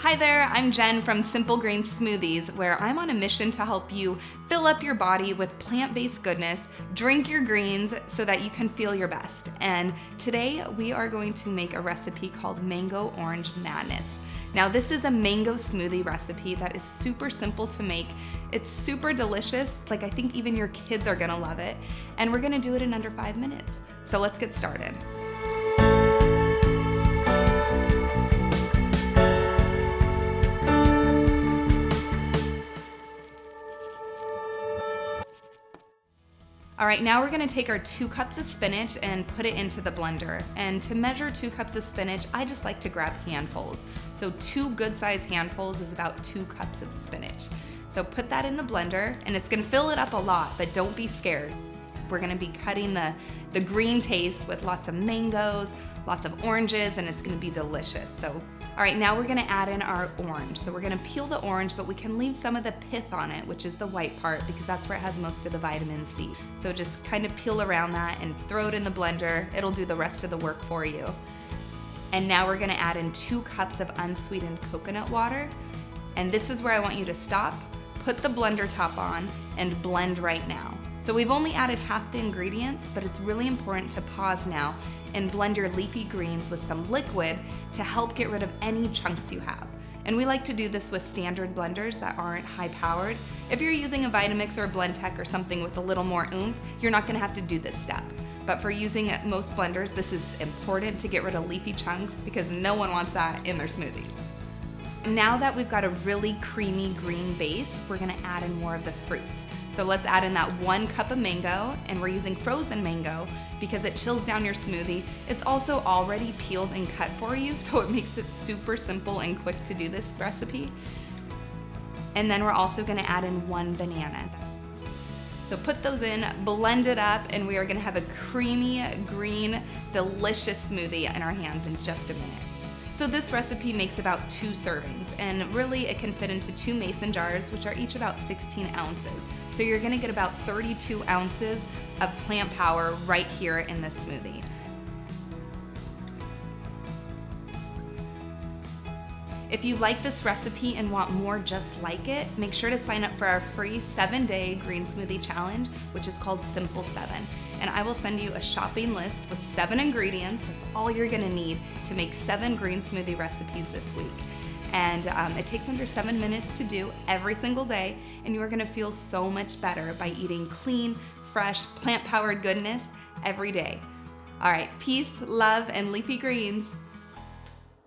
Hi there, I'm Jen from Simple Green Smoothies, where I'm on a mission to help you fill up your body with plant-based goodness, drink your greens so that you can feel your best. And today we are going to make a recipe called Mango Orange Madness. Now this is a mango smoothie recipe that is super simple to make. It's super delicious, like I think even your kids are gonna love it. And we're gonna do it in under 5 minutes. So let's get started. All right, now we're gonna take our 2 cups of spinach and put it into the blender. And to measure 2 cups of spinach, I just like to grab handfuls. So 2 good-sized handfuls is about 2 cups of spinach. So put that in the blender, and it's gonna fill it up a lot, but don't be scared. We're gonna be cutting the green taste with lots of mangoes, lots of oranges, and it's gonna be delicious. So, all right, now we're gonna add in our orange. So we're gonna peel the orange, but we can leave some of the pith on it, which is the white part, because that's where it has most of the vitamin C. So just kind of peel around that and throw it in the blender. It'll do the rest of the work for you. And now we're gonna add in 2 cups of unsweetened coconut water. And this is where I want you to stop, put the blender top on, and blend right now. So we've only added half the ingredients, but it's really important to pause now and blend your leafy greens with some liquid to help get rid of any chunks you have. And we like to do this with standard blenders that aren't high powered. If you're using a Vitamix or a Blendtec or something with a little more oomph, you're not gonna have to do this step. But for using most blenders, this is important to get rid of leafy chunks because no one wants that in their smoothies. Now that we've got a really creamy green base, we're gonna add in more of the fruits. So let's add in that 1 cup of mango, and we're using frozen mango because it chills down your smoothie. It's also already peeled and cut for you, so it makes it super simple and quick to do this recipe. And then we're also gonna add in 1 banana. So put those in, blend it up, and we are gonna have a creamy, green, delicious smoothie in our hands in just a minute. So this recipe makes about 2 servings, and really it can fit into 2 mason jars, which are each about 16 ounces. So you're gonna get about 32 ounces of plant power right here in this smoothie. If you like this recipe and want more just like it, make sure to sign up for our free 7-day green smoothie challenge, which is called Simple 7. And I will send you a shopping list with 7 ingredients. That's all you're gonna need to make 7 green smoothie recipes this week. And it takes under 7 minutes to do every single day, and you are gonna feel so much better by eating clean, fresh, plant-powered goodness every day. All right, peace, love, and leafy greens.